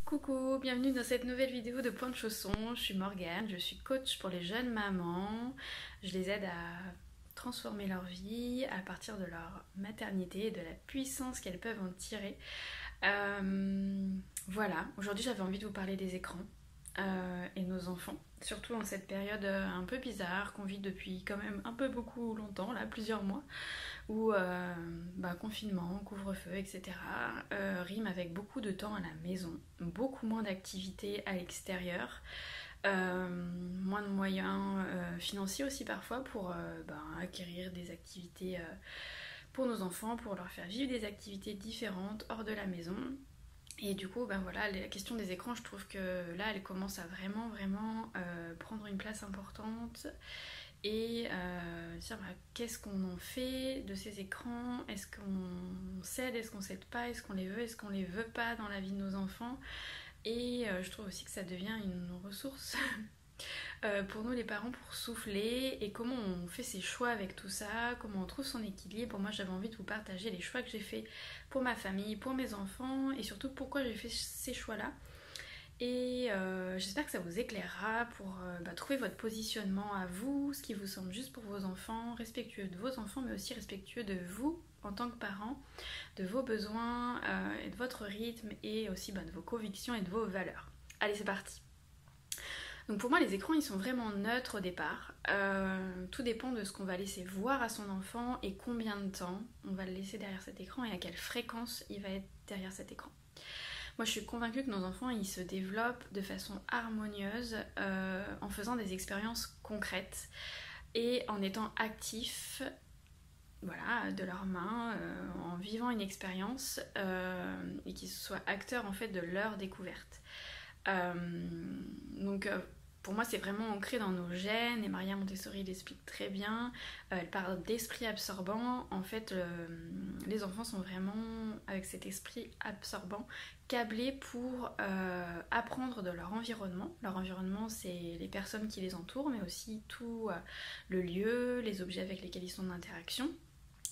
Coucou, bienvenue dans cette nouvelle vidéo de Point de Chausson. Je suis Morgane, je suis coach pour les jeunes mamans. Je les aide à transformer leur vie à partir de leur maternité et de la puissance qu'elles peuvent en tirer. Voilà, aujourd'hui j'avais envie de vous parler des écrans et nos enfants. Surtout en cette période un peu bizarre qu'on vit depuis quand même un peu beaucoup longtemps, là, plusieurs mois, où confinement, couvre-feu, etc. Rime avec beaucoup de temps à la maison, beaucoup moins d'activités à l'extérieur, moins de moyens financiers aussi parfois pour acquérir des activités pour nos enfants, pour leur faire vivre des activités différentes hors de la maison. Et du coup, la question des écrans, je trouve que là, elle commence à vraiment prendre une place importante. Et dire qu'est-ce qu'on en fait de ces écrans, est-ce qu'on cède, est-ce qu'on cède pas, est-ce qu'on les veut, est-ce qu'on les veut pas dans la vie de nos enfants. Et je trouve aussi que ça devient une ressource pour nous les parents pour souffler, et comment on fait ses choix avec tout ça, comment on trouve son équilibre. Moi j'avais envie de vous partager les choix que j'ai fait pour ma famille, pour mes enfants, et surtout pourquoi j'ai fait ces choix-là. Et j'espère que ça vous éclairera pour trouver votre positionnement à vous, ce qui vous semble juste pour vos enfants, respectueux de vos enfants, mais aussi respectueux de vous en tant que parents, de vos besoins et de votre rythme, et aussi de vos convictions et de vos valeurs. Allez, c'est parti. Donc pour moi, les écrans, ils sont vraiment neutres au départ. Tout dépend de ce qu'on va laisser voir à son enfant et combien de temps on va le laisser derrière cet écran et à quelle fréquence il va être derrière cet écran. Moi, je suis convaincue que nos enfants, ils se développent de façon harmonieuse en faisant des expériences concrètes et en étant actifs, de leurs mains, en vivant une expérience et qu'ils soient acteurs en fait de leur découverte. Pour moi, c'est vraiment ancré dans nos gènes, et Maria Montessori l'explique très bien. Elle parle d'esprit absorbant. En fait, les enfants sont vraiment, avec cet esprit absorbant, câblés pour apprendre de leur environnement. Leur environnement, c'est les personnes qui les entourent, mais aussi tout le lieu, les objets avec lesquels ils sont en interaction,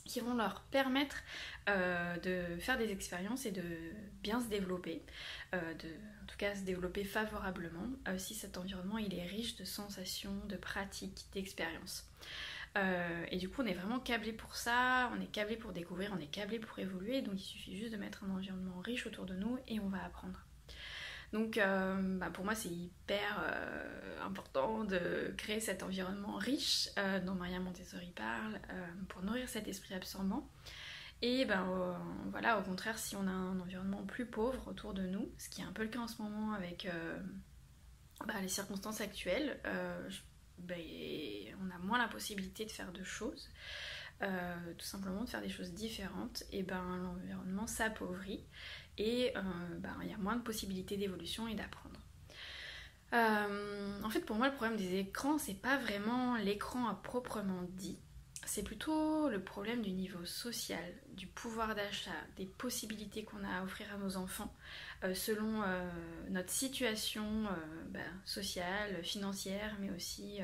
qui vont leur permettre de faire des expériences et de bien se développer, en tout cas se développer favorablement si cet environnement il est riche de sensations, de pratiques, d'expériences. Et du coup on est vraiment câblé pour ça, on est câblé pour découvrir, on est câblé pour évoluer, donc il suffit juste de mettre un environnement riche autour de nous et on va apprendre. Donc pour moi c'est hyper important de créer cet environnement riche dont Maria Montessori parle pour nourrir cet esprit absorbant. Et au contraire, si on a un environnement plus pauvre autour de nous, ce qui est un peu le cas en ce moment avec les circonstances actuelles, on a moins la possibilité de faire de choses, tout simplement de faire des choses différentes, et l'environnement s'appauvrit et il y a moins de possibilités d'évolution et d'apprendre. En fait, pour moi, le problème des écrans, c'est pas vraiment l'écran à proprement dit, c'est plutôt le problème du niveau social, du pouvoir d'achat, des possibilités qu'on a à offrir à nos enfants selon notre situation sociale, financière, mais aussi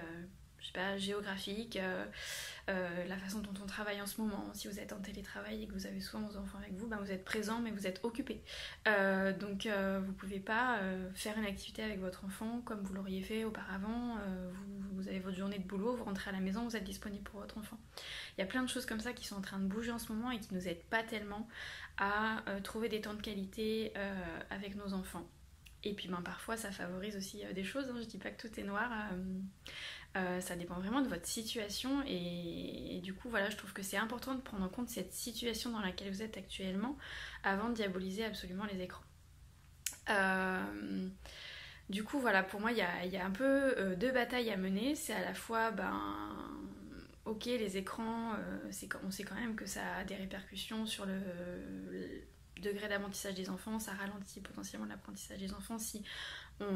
géographique, la façon dont on travaille en ce moment. Si vous êtes en télétravail et que vous avez souvent vos enfants avec vous, vous êtes présent mais vous êtes occupé. Donc vous pouvez pas faire une activité avec votre enfant comme vous l'auriez fait auparavant. Vous avez votre journée de boulot, vous rentrez à la maison, vous êtes disponible pour votre enfant. Il y a plein de choses comme ça qui sont en train de bouger en ce moment et qui nous aident pas tellement à trouver des temps de qualité avec nos enfants. Et puis parfois ça favorise aussi des choses, hein. Je dis pas que tout est noir, ça dépend vraiment de votre situation, et du coup je trouve que c'est important de prendre en compte cette situation dans laquelle vous êtes actuellement avant de diaboliser absolument les écrans. Du coup pour moi il y a un peu deux batailles à mener. C'est à la fois ok, les écrans, on sait quand même que ça a des répercussions sur le degré d'apprentissage des enfants, ça ralentit potentiellement l'apprentissage des enfants si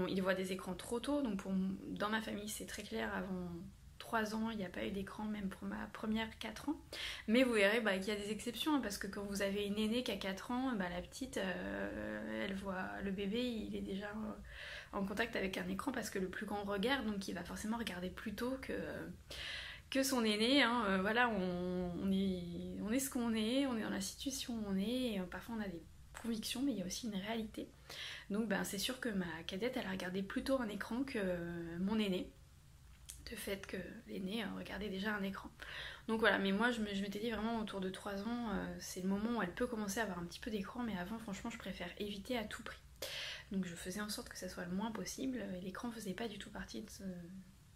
ils voient des écrans trop tôt. Donc dans ma famille c'est très clair, avant 3 ans il n'y a pas eu d'écran, même pour ma première 4 ans, mais vous verrez qu'il y a des exceptions, hein, parce que quand vous avez une aînée qui a 4 ans, la petite elle voit le bébé, il est déjà en contact avec un écran parce que le plus grand regarde, donc il va forcément regarder plus tôt que son aîné, hein. On est ce qu'on est dans la situation où on est, et parfois on a des conviction, mais il y a aussi une réalité. Donc c'est sûr que ma cadette, elle a regardé plutôt un écran que mon aîné, de fait que l'aîné regardait déjà un écran. Donc voilà, mais moi je m'étais dit vraiment autour de 3 ans, c'est le moment où elle peut commencer à avoir un petit peu d'écran, mais avant franchement je préfère éviter à tout prix. Donc je faisais en sorte que ça soit le moins possible, et l'écran faisait pas du tout partie de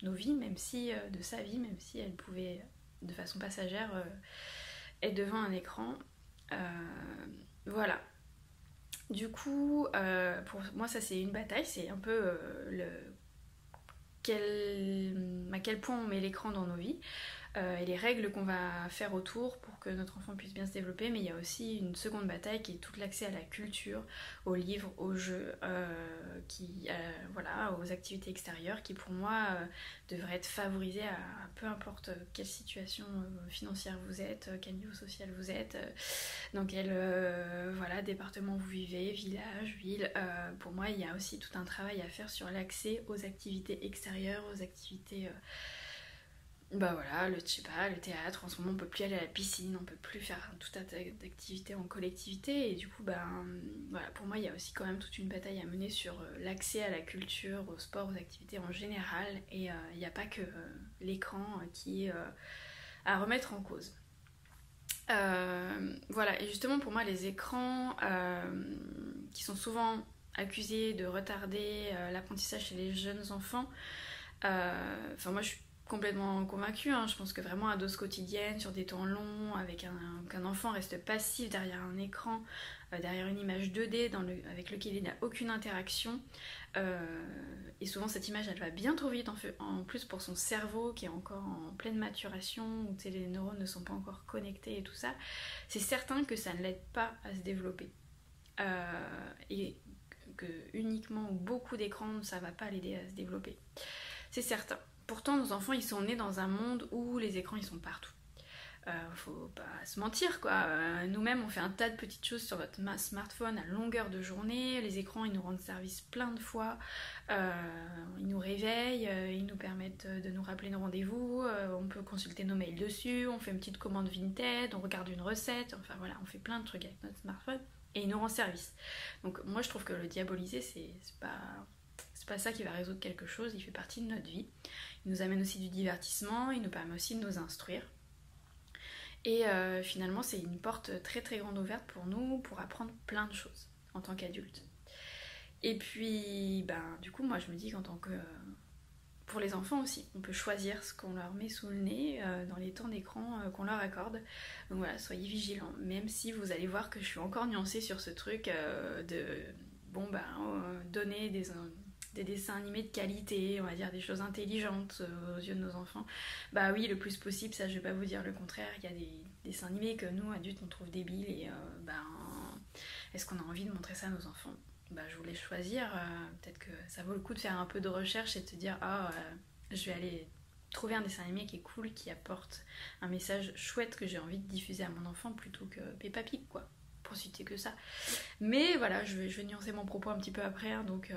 nos vies, même si de sa vie, même si elle pouvait de façon passagère être devant un écran. Voilà. Du coup, pour moi ça c'est une bataille, c'est un peu à quel point on met l'écran dans nos vies. Et les règles qu'on va faire autour pour que notre enfant puisse bien se développer, mais il y a aussi une seconde bataille qui est tout l'accès à la culture, aux livres, aux jeux, voilà, aux activités extérieures qui pour moi devraient être favorisées à peu importe quelle situation financière vous êtes, quel niveau social vous êtes, dans quel voilà, département vous vivez, village, ville. Pour moi il y a aussi tout un travail à faire sur l'accès aux activités extérieures, aux activités... Bah voilà, je sais pas, le théâtre, en ce moment on peut plus aller à la piscine, on peut plus faire tout un tas d'activités en collectivité, et du coup voilà, pour moi il y a aussi quand même toute une bataille à mener sur l'accès à la culture, au sport, aux activités en général, et il n'y a pas que l'écran qui est à remettre en cause. Voilà, et justement pour moi les écrans qui sont souvent accusés de retarder l'apprentissage chez les jeunes enfants, enfin moi je suis complètement convaincue, hein. Je pense que vraiment à dose quotidienne, sur des temps longs, avec qu'un enfant reste passif derrière un écran, derrière une image 2D avec lequel il n'a aucune interaction, et souvent cette image elle va bien trop vite en plus pour son cerveau qui est encore en pleine maturation, où les neurones ne sont pas encore connectés et tout ça, c'est certain que ça ne l'aide pas à se développer. Et que uniquement ou beaucoup d'écrans ça va pas l'aider à se développer. C'est certain. Pourtant, nos enfants, ils sont nés dans un monde où les écrans, ils sont partout. Faut pas se mentir, quoi. Nous-mêmes, on fait un tas de petites choses sur votre smartphone à longueur de journée. Les écrans, ils nous rendent service plein de fois. Ils nous réveillent, ils nous permettent de nous rappeler nos rendez-vous. On peut consulter nos mails dessus. On fait une petite commande Vinted, on regarde une recette. Enfin voilà, on fait plein de trucs avec notre smartphone et il nous rend service. Donc moi, je trouve que le diaboliser, c'est pas ça qui va résoudre quelque chose. Il fait partie de notre vie. Il nous amène aussi du divertissement, il nous permet aussi de nous instruire. Et finalement, c'est une porte très très grande ouverte pour nous, pour apprendre plein de choses en tant qu'adultes. Et puis, du coup, moi je me dis qu'en tant que... pour les enfants aussi, on peut choisir ce qu'on leur met sous le nez dans les temps d'écran qu'on leur accorde. Donc voilà, soyez vigilants, même si vous allez voir que je suis encore nuancée sur ce truc de... donner des dessins animés de qualité, on va dire des choses intelligentes aux yeux de nos enfants. Bah oui, le plus possible, ça je vais pas vous dire le contraire, il y a des dessins animés que nous, adultes, on trouve débiles et est-ce qu'on a envie de montrer ça à nos enfants ? Je vous laisse choisir, peut-être que ça vaut le coup de faire un peu de recherche et de se dire je vais aller trouver un dessin animé qui est cool, qui apporte un message chouette que j'ai envie de diffuser à mon enfant plutôt que Peppa Pig, quoi. Pour citer que ça. Mais voilà, je vais nuancer mon propos un petit peu après, hein, donc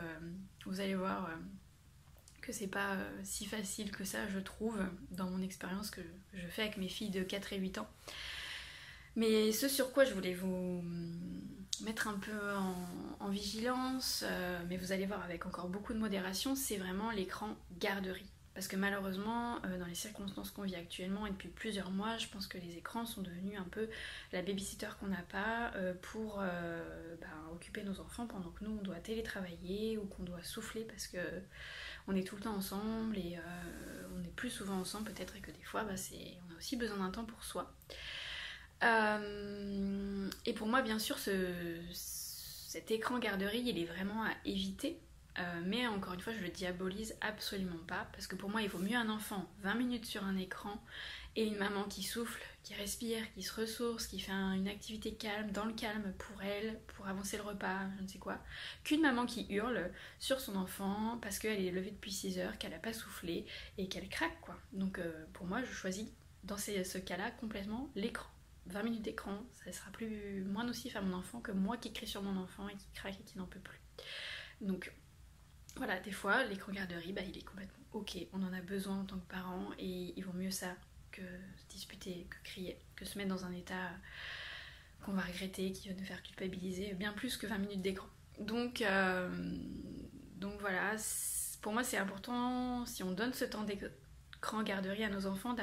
vous allez voir que c'est pas si facile que ça, je trouve, dans mon expérience que je fais avec mes filles de 4 et 8 ans. Mais ce sur quoi je voulais vous mettre un peu en vigilance, mais vous allez voir avec encore beaucoup de modération, c'est vraiment l'écran garderie. Parce que malheureusement, dans les circonstances qu'on vit actuellement et depuis plusieurs mois, je pense que les écrans sont devenus un peu la babysitter qu'on n'a pas pour occuper nos enfants pendant que nous on doit télétravailler ou qu'on doit souffler parce que on est tout le temps ensemble et on est plus souvent ensemble peut-être et que des fois on a aussi besoin d'un temps pour soi. Et pour moi bien sûr cet écran garderie il est vraiment à éviter. Mais encore une fois, je le diabolise absolument pas parce que pour moi, il vaut mieux un enfant 20 minutes sur un écran et une maman qui souffle, qui respire, qui se ressource, qui fait une activité calme, dans le calme pour elle, pour avancer le repas, je ne sais quoi, qu'une maman qui hurle sur son enfant parce qu'elle est levée depuis 6 heures, qu'elle n'a pas soufflé et qu'elle craque, quoi. Donc pour moi, je choisis dans ce cas-là complètement l'écran. 20 minutes d'écran, ça sera moins nocif à mon enfant que moi qui crie sur mon enfant et qui craque et qui n'en peut plus. Donc voilà, des fois, l'écran garderie, il est complètement ok, on en a besoin en tant que parents et il vaut mieux ça que se disputer, que crier, que se mettre dans un état qu'on va regretter, qui va nous faire culpabiliser, bien plus que 20 minutes d'écran. Donc voilà, pour moi c'est important, si on donne ce temps d'écran garderie à nos enfants, de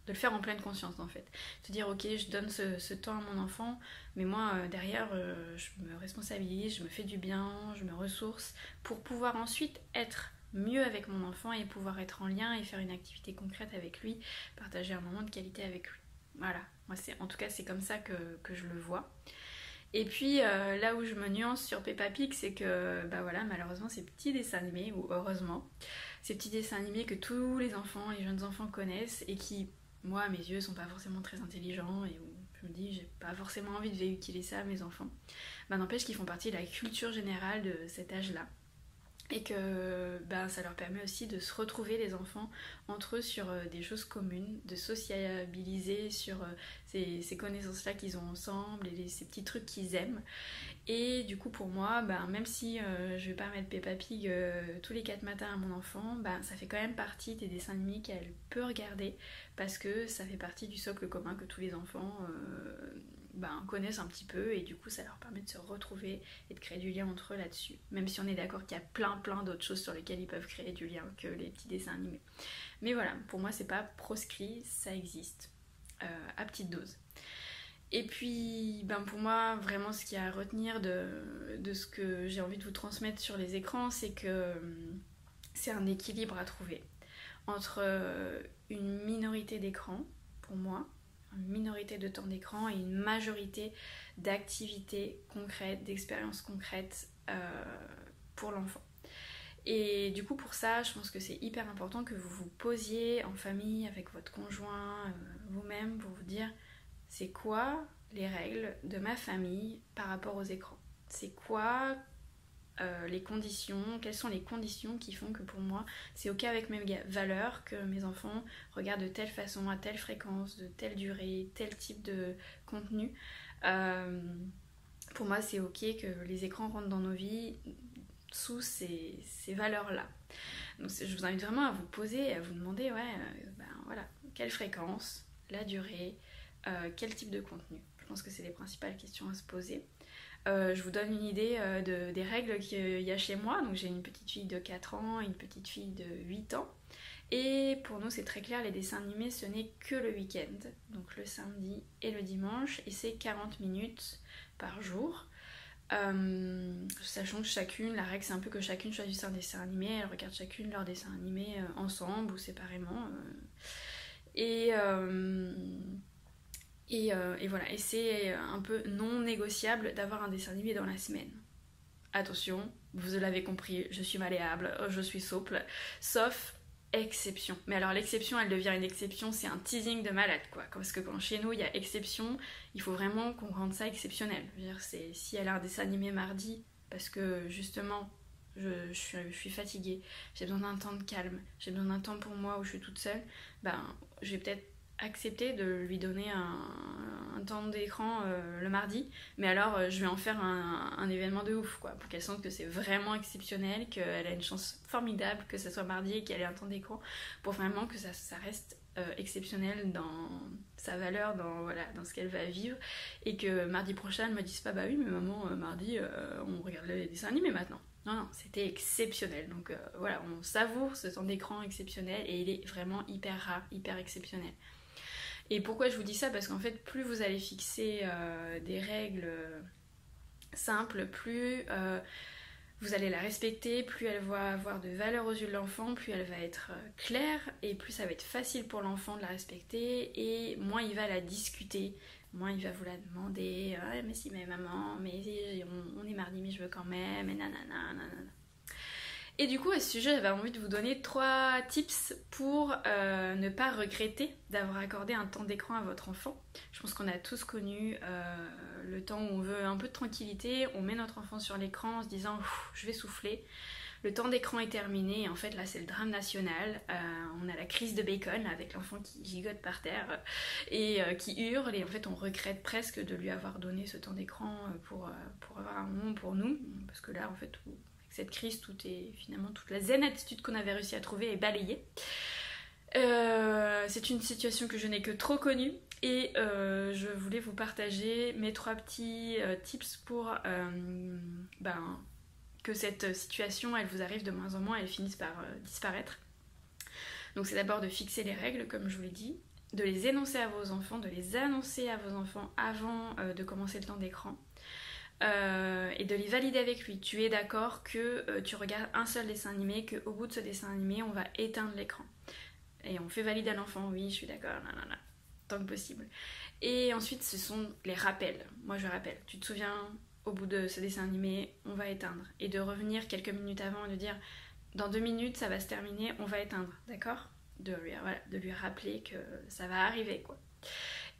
le faire en pleine conscience en fait. Se dire ok, je donne ce temps à mon enfant, mais moi derrière je me responsabilise, je me fais du bien, je me ressource pour pouvoir ensuite être mieux avec mon enfant et pouvoir être en lien et faire une activité concrète avec lui, partager un moment de qualité avec lui. Voilà, moi en tout cas c'est comme ça que je le vois. Et puis là où je me nuance sur Peppa Pig, c'est que bah voilà, malheureusement ces petits dessins animés, ou heureusement, ces petits dessins animés que tous les enfants, les jeunes enfants connaissent et qui, moi à mes yeux, sont pas forcément très intelligents et où je me dis j'ai pas forcément envie de véhiculer ça à mes enfants, bah n'empêche qu'ils font partie de la culture générale de cet âge-là. Et que ben, ça leur permet aussi de se retrouver les enfants entre eux sur des choses communes, de sociabiliser sur ces connaissances-là qu'ils ont ensemble et ces petits trucs qu'ils aiment. Et du coup pour moi, ben, même si je vais pas mettre Peppa Pig tous les 4 matins à mon enfant, ben, ça fait quand même partie des dessins animés qu'elle peut regarder parce que ça fait partie du socle commun que tous les enfants ben, connaissent un petit peu et du coup ça leur permet de se retrouver et de créer du lien entre eux là-dessus. Même si on est d'accord qu'il y a plein d'autres choses sur lesquelles ils peuvent créer du lien que les petits dessins animés. Mais voilà, pour moi c'est pas proscrit, ça existe à petite dose. Et puis ben pour moi vraiment ce qu'il y a à retenir de ce que j'ai envie de vous transmettre sur les écrans, c'est que c'est un équilibre à trouver entre une minorité d'écran pour moi, une minorité de temps d'écran et une majorité d'activités concrètes, d'expériences concrètes pour l'enfant. Et du coup pour ça, je pense que c'est hyper important que vous vous posiez en famille avec votre conjoint, vous-même, pour vous dire c'est quoi les règles de ma famille par rapport aux écrans. C'est quoi les conditions, quelles sont les conditions qui font que pour moi c'est ok avec mes valeurs que mes enfants regardent de telle façon, à telle fréquence, de telle durée, tel type de contenu. Pour moi c'est ok que les écrans rentrent dans nos vies sous ces valeurs-là. Donc je vous invite vraiment à vous poser et à vous demander voilà, quelle fréquence, la durée, quel type de contenu. Je pense que c'est les principales questions à se poser. Je vous donne une idée des règles qu'il y a chez moi. Donc j'ai une petite fille de 4 ans et une petite fille de 8 ans. Et pour nous c'est très clair, les dessins animés ce n'est que le week-end. Donc le samedi et le dimanche. Et c'est 40 minutes par jour. Sachant que la règle c'est un peu que chacune choisisse un dessin animé. Elles regardent chacune leur dessin animé ensemble ou séparément. Et voilà, et c'est un peu non négociable d'avoir un dessin animé dans la semaine. Attention, vous l'avez compris, je suis malléable, je suis souple, sauf exception. Mais alors l'exception, elle devient une exception, c'est un teasing de malade, quoi. Parce que quand chez nous, il y a exception, il faut vraiment qu'on rende ça exceptionnel. Je veux dire, si elle a un dessin animé mardi, parce que justement, je suis fatiguée, j'ai besoin d'un temps de calme, j'ai besoin d'un temps pour moi où je suis toute seule, ben, je vais peut-être accepter de lui donner un temps d'écran le mardi, mais alors je vais en faire un événement de ouf, quoi, pour qu'elle sente que c'est vraiment exceptionnel, qu'elle a une chance formidable que ça soit mardi et qu'elle ait un temps d'écran, pour vraiment que ça reste exceptionnel dans sa valeur, dans ce qu'elle va vivre, et que mardi prochain elle me dise pas bah oui mais maman mardi on regarde les dessins animés maintenant. Non, c'était exceptionnel. Donc voilà, on savoure ce temps d'écran exceptionnel et il est vraiment hyper rare, hyper exceptionnel. Et pourquoi je vous dis ça? Parce qu'en fait, plus vous allez fixer des règles simples, plus vous allez la respecter, plus elle va avoir de valeur aux yeux de l'enfant, plus elle va être claire et plus ça va être facile pour l'enfant de la respecter et moins il va la discuter, moins il va vous la demander mais si, mais maman, mais on est mardi, mais je veux quand même, et nanana, nanana. Et du coup à ce sujet j'avais envie de vous donner 3 tips pour ne pas regretter d'avoir accordé un temps d'écran à votre enfant. Je pense qu'on a tous connu le temps où on veut un peu de tranquillité, on met notre enfant sur l'écran en se disant je vais souffler. Le temps d'écran est terminé et en fait là c'est le drame national, on a la crise de bacon avec l'enfant qui gigote par terre et qui hurle et en fait on regrette presque de lui avoir donné ce temps d'écran pour avoir un moment pour nous, parce que là en fait cette crise, toute la zen attitude qu'on avait réussi à trouver est balayée. C'est une situation que je n'ai que trop connue Et je voulais vous partager mes 3 petits tips pour que cette situation elle vous arrive de moins en moins et elle finisse par disparaître. Donc c'est d'abord de fixer les règles comme je vous l'ai dit, de les énoncer à vos enfants, de les annoncer à vos enfants avant de commencer le temps d'écran. Et de les valider avec lui. Tu es d'accord que tu regardes un seul dessin animé, qu'au bout de ce dessin animé, on va éteindre l'écran. Et on fait valider à l'enfant, oui, je suis d'accord, tant que possible. Et ensuite, ce sont les rappels. Moi, je rappelle. Tu te souviens, au bout de ce dessin animé, on va éteindre. Et de revenir quelques minutes avant et de dire, dans 2 minutes, ça va se terminer, on va éteindre, d'accord ? De lui rappeler que ça va arriver, quoi.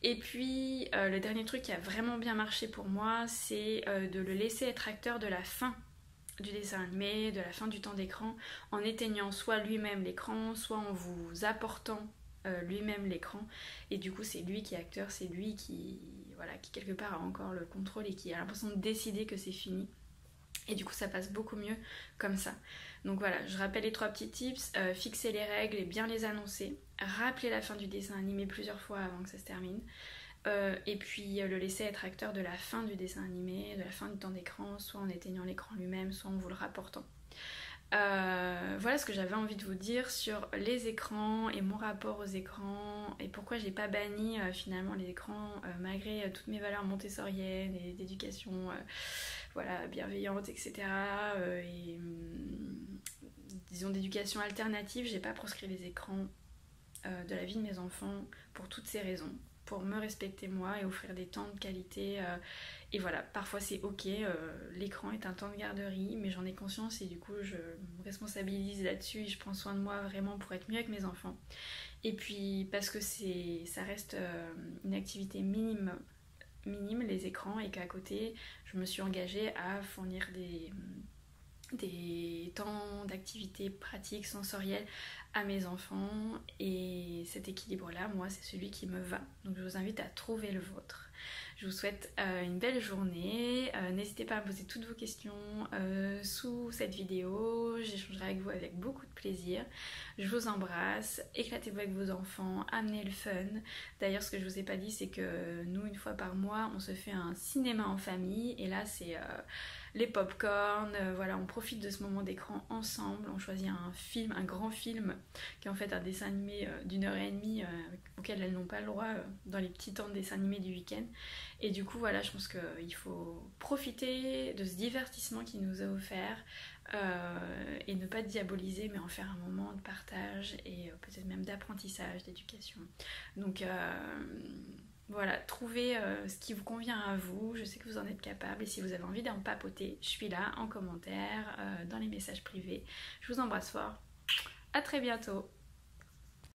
Et puis, le dernier truc qui a vraiment bien marché pour moi, c'est de le laisser être acteur de la fin du dessin animé, de la fin du temps d'écran, en éteignant soit lui-même l'écran, soit en vous apportant lui-même l'écran. Et du coup, c'est lui qui est acteur, c'est lui qui quelque part a encore le contrôle et qui a l'impression de décider que c'est fini. Et du coup, ça passe beaucoup mieux comme ça. Donc voilà, je rappelle les 3 petits tips. Fixer les règles et bien les annoncer. Rappeler la fin du dessin animé plusieurs fois avant que ça se termine. Et puis le laisser être acteur de la fin du dessin animé, de la fin du temps d'écran, soit en éteignant l'écran lui-même, soit en vous le rapportant. Voilà ce que j'avais envie de vous dire sur les écrans et mon rapport aux écrans et pourquoi j'ai pas banni finalement les écrans malgré toutes mes valeurs montessoriennes et d'éducation bienveillante, etc. Et disons d'éducation alternative, j'ai pas proscrit les écrans de la vie de mes enfants pour toutes ces raisons, pour me respecter moi et offrir des temps de qualité. Et voilà, parfois c'est ok, l'écran est un temps de garderie, mais j'en ai conscience et du coup je me responsabilise là-dessus et je prends soin de moi vraiment pour être mieux avec mes enfants. Et puis parce que ça reste une activité minime les écrans, et qu'à côté je me suis engagée à fournir des temps d'activité pratique, sensorielle à mes enfants, et cet équilibre-là, moi, c'est celui qui me va. Donc je vous invite à trouver le vôtre. Je vous souhaite une belle journée. N'hésitez pas à me poser toutes vos questions sous cette vidéo. J'échangerai avec vous avec beaucoup de plaisir. Je vous embrasse. Éclatez-vous avec vos enfants. Amenez le fun. D'ailleurs, ce que je vous ai pas dit, c'est que nous, une fois par mois, on se fait un cinéma en famille. Et là, c'est les pop-corn. On profite de ce moment d'écran ensemble. On choisit un grand film qui est en fait un dessin animé d'1h30 auquel elles n'ont pas le droit dans les petits temps de dessin animé du week-end. Et du coup, je pense qu'il faut profiter de ce divertissement qu'il nous a offert et ne pas diaboliser, mais en faire un moment de partage et peut-être même d'apprentissage, d'éducation. Donc trouvez ce qui vous convient à vous. Je sais que vous en êtes capable, et si vous avez envie d'en papoter, je suis là en commentaire, dans les messages privés. Je vous embrasse fort. À très bientôt.